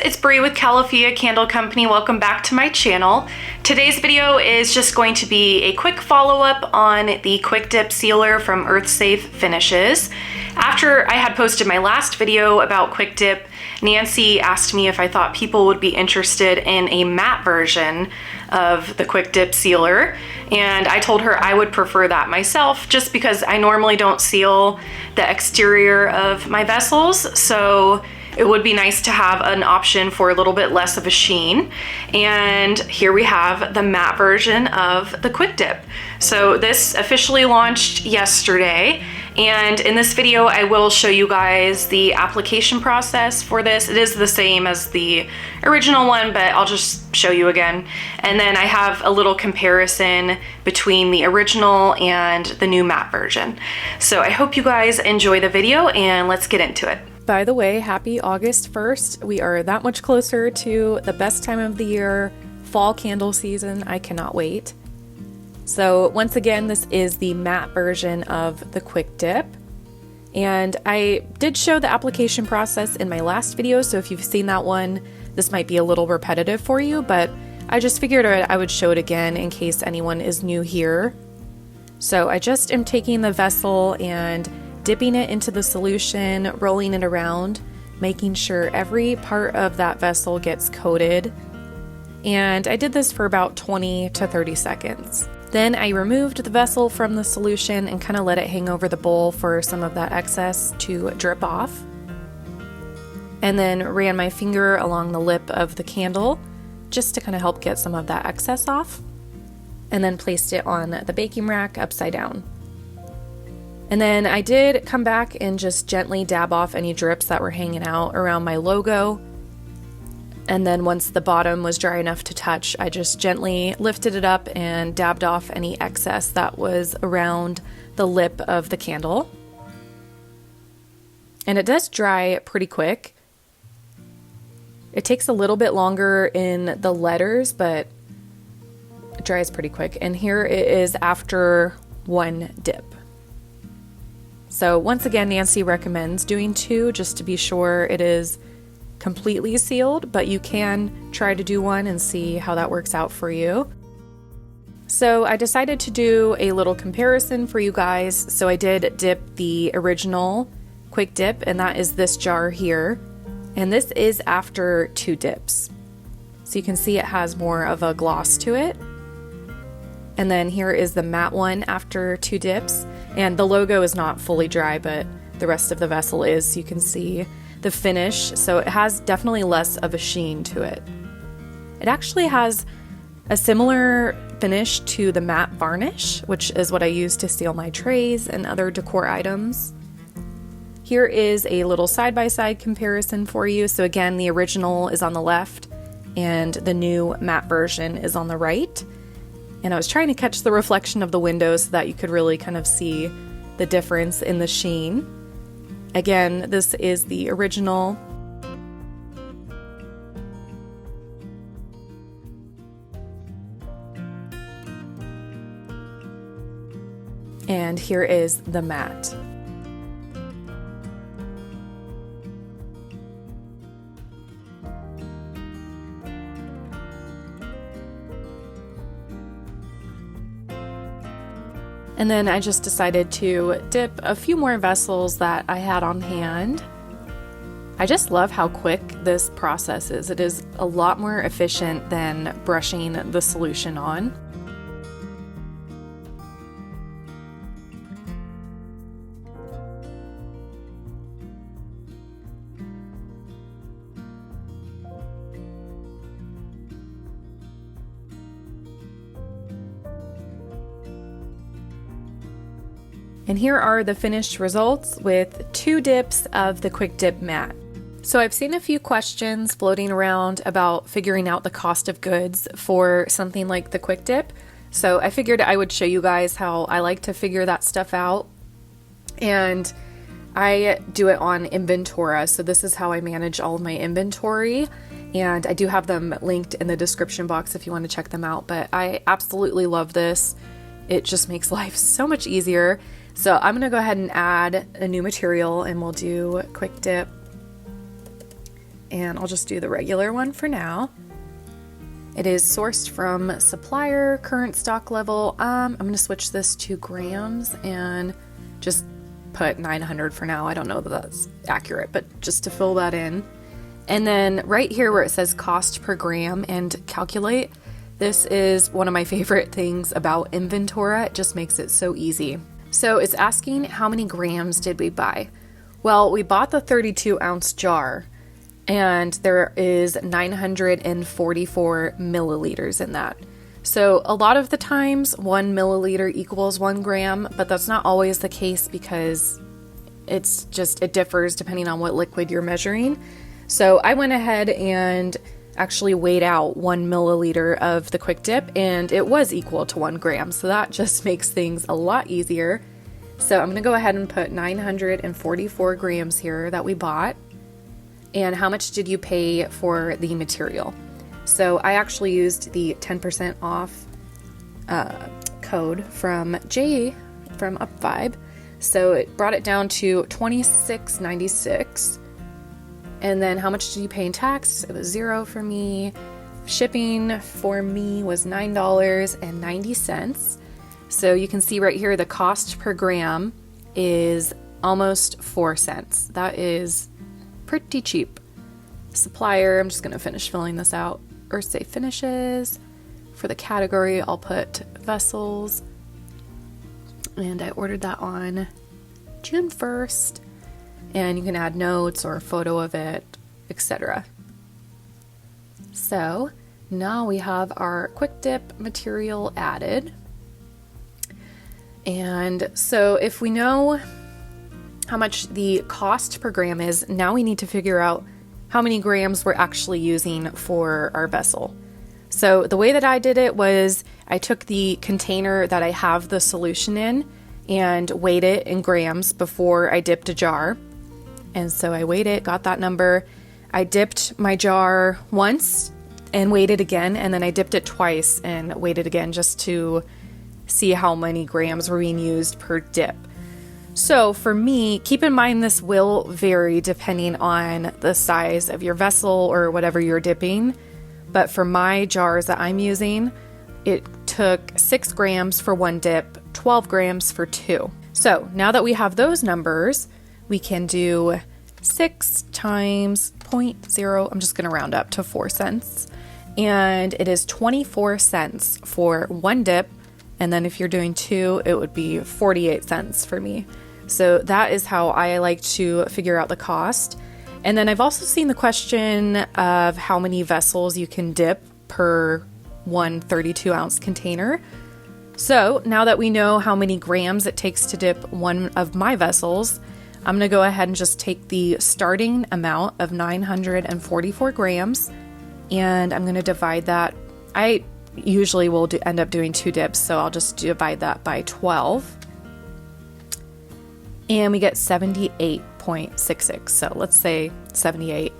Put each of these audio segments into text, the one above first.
it's Bree with Califia Candle Company. Welcome back to my channel. Today's video is just going to be a quick follow-up on the Quick Dip Sealer from EarthSafe Finishes. After I had posted my last video about Quick Dip, Nancy asked me if I thought people would be interested in a matte version of the Quick Dip Sealer, and I told her I would prefer that myself just because I normally don't seal the exterior of my vessels, so it would be nice to have an option for a little bit less of a sheen. And here we have the matte version of the Quick Dip. So this officially launched yesterday, and in this video I will show you guys the application process for this. It is the same as the original one, but I'll just show you again. And then I have a little comparison between the original and the new matte version. So I hope you guys enjoy the video, and let's get into it. By the way, happy August 1st. We are that much closer to the best time of the year, fall candle season. I cannot wait. So once again, this is the matte version of the Quick Dip. And I did show the application process in my last video, so if you've seen that one, this might be a little repetitive for you, but I just figured I would show it again in case anyone is new here. So I just am taking the vessel and dipping it into the solution, rolling it around, making sure every part of that vessel gets coated. And I did this for about 20 to 30 seconds. Then I removed the vessel from the solution and kind of let it hang over the bowl for some of that excess to drip off. And then ran my finger along the lip of the candle just to kind of help get some of that excess off. And then placed it on the baking rack upside down. And then I did come back and just gently dab off any drips that were hanging out around my logo. And then once the bottom was dry enough to touch, I just gently lifted it up and dabbed off any excess that was around the lip of the candle. And it does dry pretty quick. It takes a little bit longer in the letters, but it dries pretty quick. And here it is after one dip. So once again, Nancy recommends doing 2 just to be sure it is completely sealed, but you can try to do 1 and see how that works out for you. So I decided to do a little comparison for you guys. So I did dip the original Quick Dip, and that is this jar here. And this is after 2 dips. So you can see it has more of a gloss to it. And then here is the matte one after 2 dips. And the logo is not fully dry, but the rest of the vessel is, so you can see the finish. So it has definitely less of a sheen to it. It actually has a similar finish to the matte varnish, which is what I use to seal my trays and other decor items. Here is a little side-by-side comparison for you. So again, the original is on the left and the new matte version is on the right. And I was trying to catch the reflection of the window so that you could really kind of see the difference in the sheen. Again, this is the original. And here is the matte. And then I just decided to dip a few more vessels that I had on hand. I just love how quick this process is. It is a lot more efficient than brushing the solution on. And here are the finished results with 2 dips of the Quick Dip Matte. So I've seen a few questions floating around about figuring out the cost of goods for something like the Quick Dip. So I figured I would show you guys how I like to figure that stuff out. And I do it on Inventora. So this is how I manage all of my inventory. And I do have them linked in the description box if you want to check them out. But I absolutely love this. It just makes life so much easier. So I'm gonna go ahead and add a new material, and we'll do Quick Dip and I'll just do the regular one for now. It is sourced from supplier, current stock level. I'm gonna switch this to grams and just put 900 for now. I don't know that that's accurate, but just to fill that in. And then right here where it says cost per gram and calculate, this is one of my favorite things about Inventora. It just makes it so easy. So it's asking how many grams did we buy? Well, we bought the 32 ounce jar, and there is 944 milliliters in that. So a lot of the times 1 milliliter equals 1 gram, but that's not always the case because it differs depending on what liquid you're measuring. So I went ahead and actually weighed out 1 milliliter of the Quick Dip, and it was equal to 1 gram. So that just makes things a lot easier. So I'm gonna go ahead and put 944 grams here that we bought. And how much did you pay for the material? So I actually used the 10% off code from Jay from UpVibe. So it brought it down to $26.96. And then how much did you pay in tax? It was $0 for me. Shipping for me was $9.90. So you can see right here the cost per gram is almost 4 cents. That is pretty cheap. Supplier, I'm just going to finish filling this out. Earth-safe finishes. For the category, I'll put vessels. And I ordered that on June 1st. And you can add notes or a photo of it, etc. So now we have our Quick Dip material added. And so if we know how much the cost per gram is, now we need to figure out how many grams we're actually using for our vessel. So the way that I did it was I took the container that I have the solution in and weighed it in grams before I dipped a jar. And so I weighed it, got that number. I dipped my jar once and weighed it again, and then I dipped it twice and weighed it again just to see how many grams were being used per dip. So for me, keep in mind this will vary depending on the size of your vessel or whatever you're dipping. But for my jars that I'm using, it took 6 grams for 1 dip, 12 grams for 2. So now that we have those numbers, we can do 6 times 0.0, I'm just going to round up to 4 cents. And it is 24 cents for 1 dip. And then if you're doing 2, it would be 48 cents for me. So that is how I like to figure out the cost. And then I've also seen the question of how many vessels you can dip per 1 32 ounce container. So now that we know how many grams it takes to dip one of my vessels, I'm going to go ahead and just take the starting amount of 944 grams and I'm going to divide that. I usually will end up doing 2 dips, so I'll just divide that by 12. And we get 78.66. So let's say 78.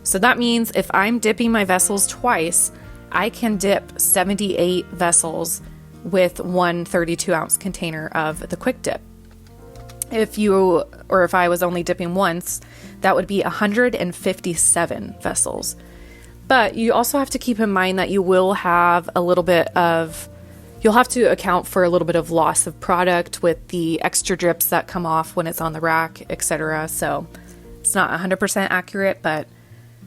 So that means if I'm dipping my vessels twice, I can dip 78 vessels with 1 32 ounce container of the Quick Dip. If I was only dipping once, that would be 157 vessels. But you also have to keep in mind that you will have you'll have to account for a little bit of loss of product with the extra drips that come off when it's on the rack, etc. So it's not 100% accurate, but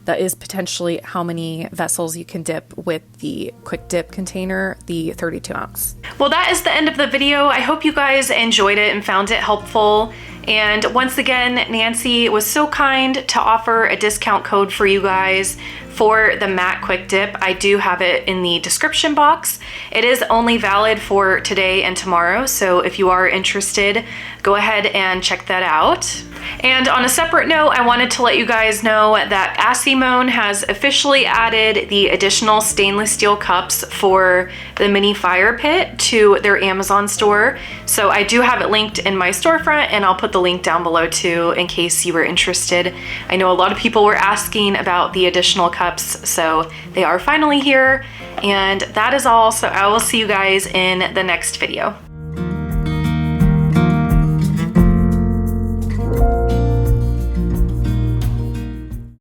that is potentially how many vessels you can dip with the Quick Dip container, the 32 ounce. Well, that is the end of the video. I hope you guys enjoyed it and found it helpful. And once again, Nancy was so kind to offer a discount code for you guys for the matte Quick Dip. I do have it in the description box. It is only valid for today and tomorrow, so if you are interested, go ahead and check that out. And on a separate note, I wanted to let you guys know that Asimone has officially added the additional stainless steel cups for the mini fire pit to their Amazon store. So I do have it linked in my storefront, and I'll put the link down below too in case you were interested. I know a lot of people were asking about the additional cups, so they are finally here. And that is all, so I will see you guys in the next video.